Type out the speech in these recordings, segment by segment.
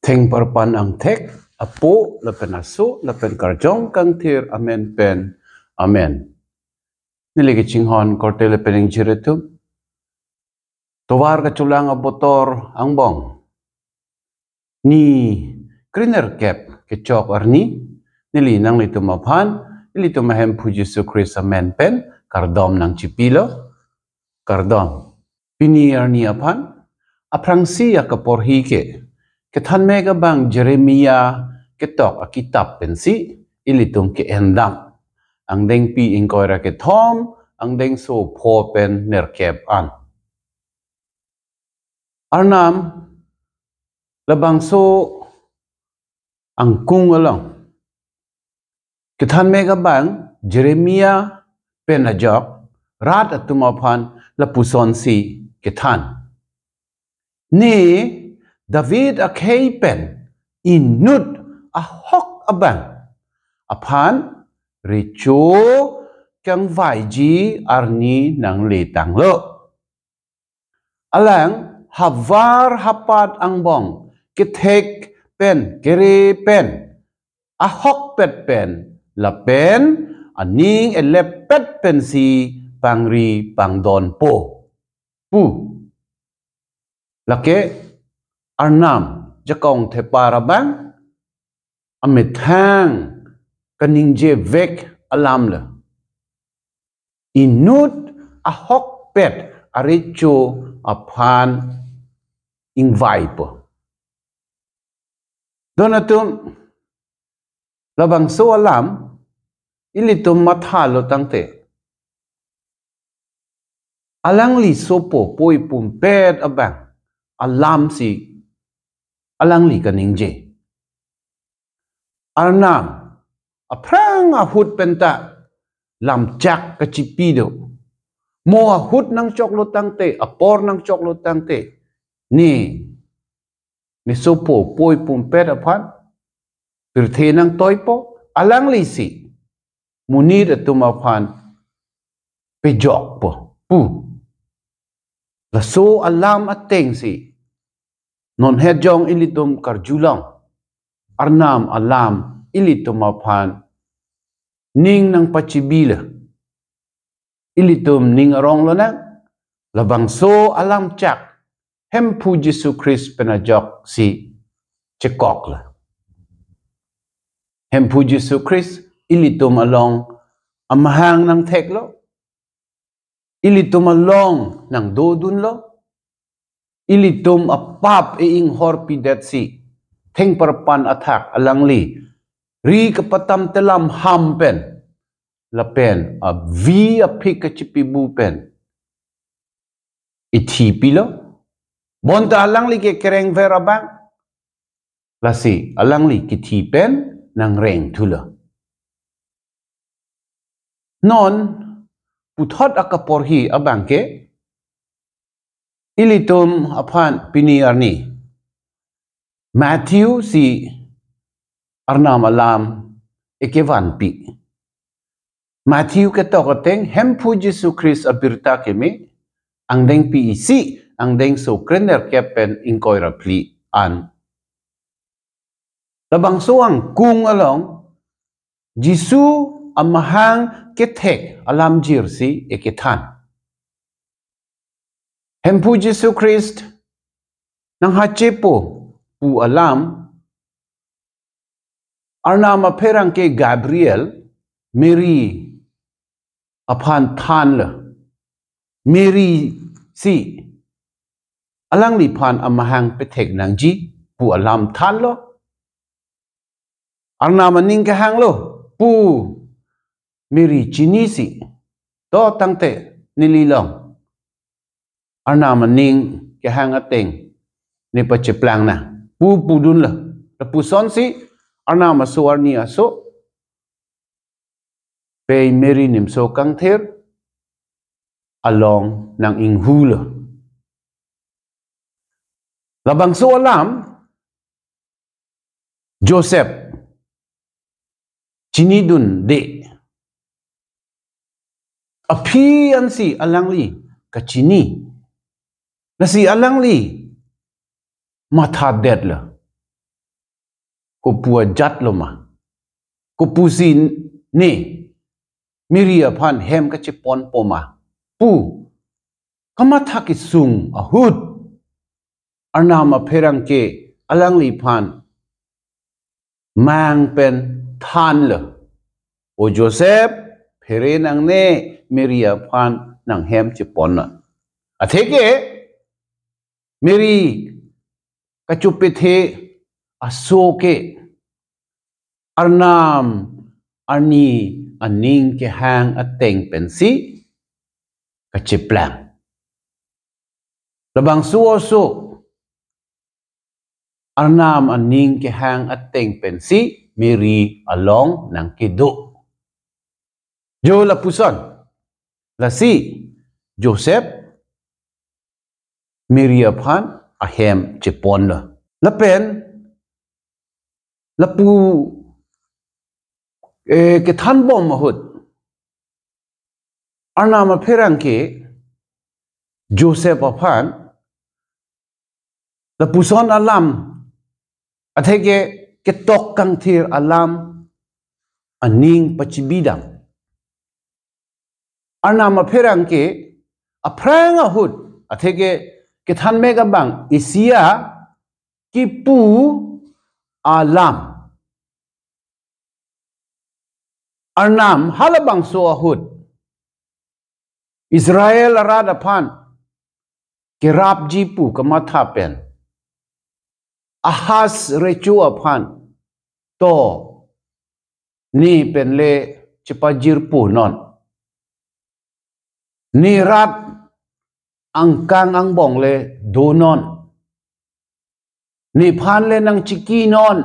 Theng parpan ang tek, apo, lapen aso, lapen karjong kang tir, amen pen, amen. Niligi chinghon korte lapen ang jiritum. Towar kaculang abotor ang bong. Ni kriner kep kecok arni, nilinang lito maphan, nilito mahem pu Jesu Christ amen pen, kardom ng chipilo, kardom. Pini arni aphan, aprangsi akaporhi ke, ketan mega bang Jeremia ketok akitab pensi ilitum ke endam ang deng pi ingkoira ke thom ang deng so po pen nerkep an arnam labang so ang kung along ketan mega bang Jeremia penajok rat atumapan lapuson si ketan ni David akhay pen inut ahok abang apan richo kang vaiji arni nang letang lo alang havar hapat ang bong kithek pen kere pen ahok pet pen lapen aning elepet pen si pangri pangdon po pu lake arnam jakong te parabang amithang kaningje vek alam le inut ahok pet aricho aphan ingvai po donatum labang so alam ilitum mathalo tangte alang li sopo poi pumpet abang alam si alang li kaningje arnam aprang ahut penta lam chak kachipido mo ahut nang choklo tangte apor nang choklo tangte ni sopo poi pumpet apan pirthe nang toipo alang li si munir tumapan pejok po pu laso alam ateng si non hedjong ilitum karjulang arnam alam ilitum apan ning nang pachibila ilitum ning arong lana labang so alam chak hempu Jesu Christ penajok si cekok la hempu Jesu Christ ilitum along amahang nang teklo ilitum along nang dodun lo ilitum apap ing horpidet si theng parpan athak alang li ri kapatam telam hampen lapen a vi a pikachipibu pen itipilo bonta alang li ke kereng verabang lasi alang li kitipen nang reng tula non puthot akaporhi abangke ilitum aphan piniarni Matthew si arnam alam ekevan pi Matthew ketokoteng hempu Jesu Christ abirta kemi ang deng pi isi ang deng so krener kepen inkoira pli an labang soang kung along Jesu amahang kethek alam jirsi eketan hempu Jesu Christ nang hachepo pu alam arnama perang ke Gabriel Mary aphan than le Mary si alang li phan amahang petek nang ji pu alam than lo arnama ning kahang lo pu Mary chini si to tangte nililong arnama ning kahang ateng ni pacheplang na pu pudun la puson si arnama suarni aso pe Mary nimso kang ther along nang inghula labang so alam Joseph chinidun de api ansi alang li kachini nasi alang li matha dead la ko pua jat loma ko pusin ni miria phan hem ka chipon poma pu kamathak isung ahut arnama pherang ke alang li phan mang pen than le o Joseph phere nang ne miria phan nang hem chipon na atheke miri kachupithe asoke arnam arni aning ke hang ateng pensi kachiplang labang suoso arnam aning ke hang ateng pensi miri along nang kido jo la puson la si Joseph miria phan ahem chipon la pen la pu ke than bom mahut arnama pherang ke Joseph aphan la puson alam atheke ke tok kang thir alam aning pachibidam arnama pherang ke aprang ahut atheke ke than mega bang isia ki pu alam arnam halabang so ahut Israel arada phan kerap jipu kamatha pen ahas rechu aphan to ni pen le chipajir pu non ni rat angkang ang bong le do non ni phan le nang chiki non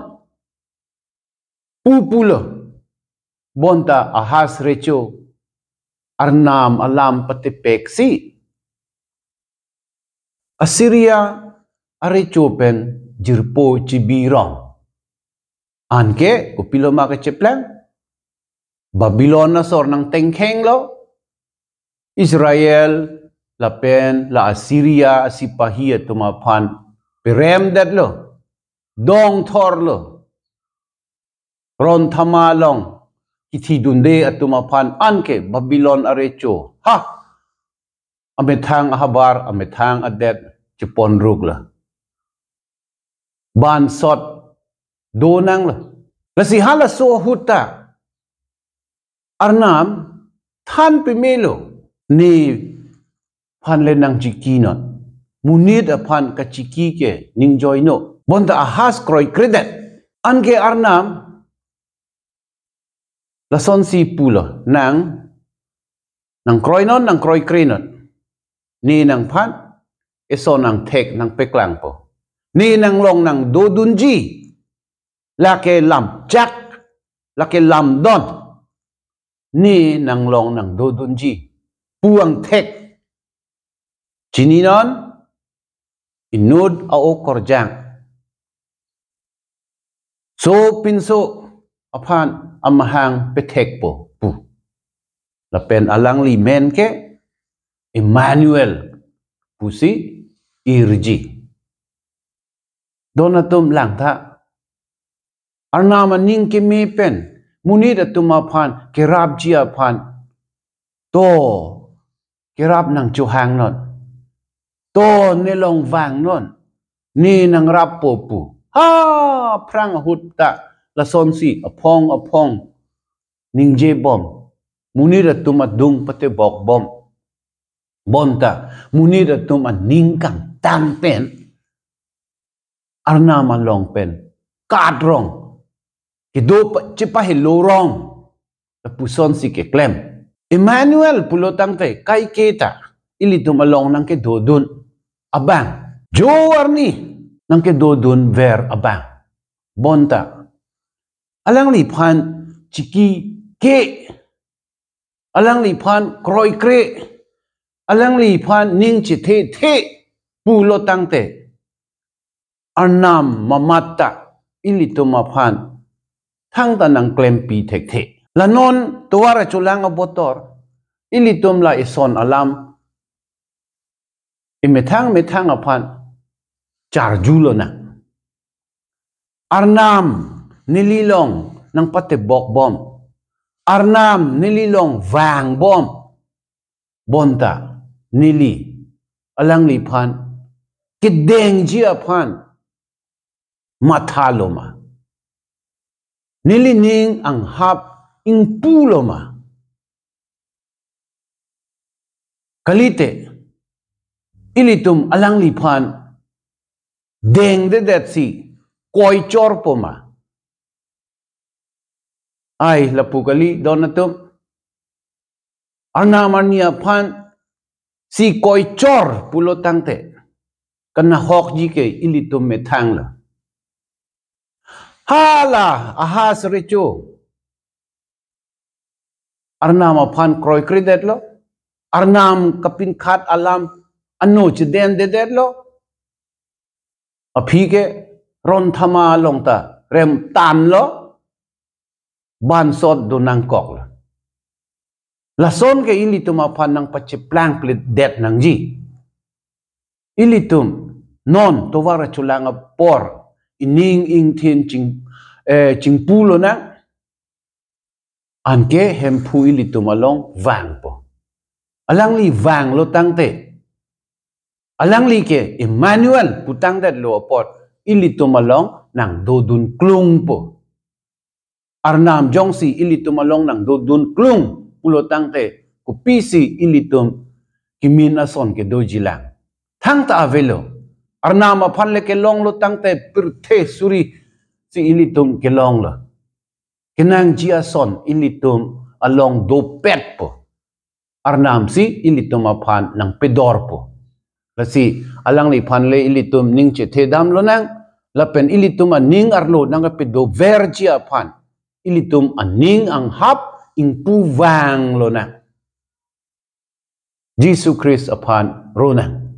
pu pulo bonta ahas rechu arnam alam patipek si Assyria arechu pen jirpo chibirong anke kupiloma ka cheplang Babylon na sor nang tengkheng lo Israel la pen la Assyria sipahiya tumaphan pirem dat lo dong thor lo ron thamalong kithi dunde atumaphan anke Babylon arecho ha amethang ahabar amethang adet chipon rugla ban sot do nang la si hala so huta arnam than pimelo ni phan le nang chiki non munid aphan ka chiki ke ningjoy no bonda ahas kroi kredet anke arnam la son si pulo nang kroi non nang kroi krenon ni nang phan eso nang tek nang peklang po ni nang long nang do dunji la ke lam chak la ke lam don ni nang long nang do dunji puang tek chininon inud ao korjang so pinso aphan amahang petek po pu la pen alang li men ke Emmanuel pusi irji donatum lang tha arnama ning ke me pen munida tuma phan kerab jia phan to kerab nang chu hang non to nelong wang non ni nang rap po pu ha prang hutta la son si apong ning je bom munida tuma dung pate bok bom bonta munida tuma ning kang tam pen arnama long pen kadrong kido chipa hello rong la puson si ke klem Emmanuel pulotang te kai kita ilitum along nang ke dodun abang jo arni nang ke dodun ver abang bonta alang li phan chiki ke alang li phan kroi kre alang li phan ning chi the pulotang te arnam mamata ilituma phan thang ta nang klem pi thek la non tuwara chulang abotor ilitum la ison alam methang aphan charjulo na arnam nililong ng patibok bom. Arnam nililong vang bom. Bonta nili alang lipan kideng jia pan mathaloma. Nilining ang hap ing puloma. Kalite ilitum alang lipan deng dedet si koi chor poma. Ay lapukali donatum arnamarnia pan si koi chor pulo tangte kana hok jike ilitum metang la. Hala ahas richo arnama pan kroi kridet lo arnam kapin khat alam ano chden dedet lo apike ron thama longta rem tan lo ban sot do nang kok la. Lason ke ilitum apan nang pachiplang plit det nang ji. Ilitum non tovara chulanga por ining ing thin ching pulo na anke hempu ilitum along vang po. Alang li vang lo tangte. Alang li ke Emmanuel putang dat lo apot ilitum along nang dodun klung po. Arnam jongsi ilitum along nang dodun klung pulo tangte kupisi ilitum kimin ason ke dojilang. Thang ta avelo. Arnama panle ke long lo tangte pirte suri si ilitum ke long lo. Kenang jia son ilitum along do pet po. Arnam si ilitum apan nang pedor po. Kasi alang ni panle ilitum ning che tedam lo nang lapen ilitum aning arlo nang pedo vergia pan. Ilitum aning ang hap ing puvang lo na. Jesus Christ apan ronang.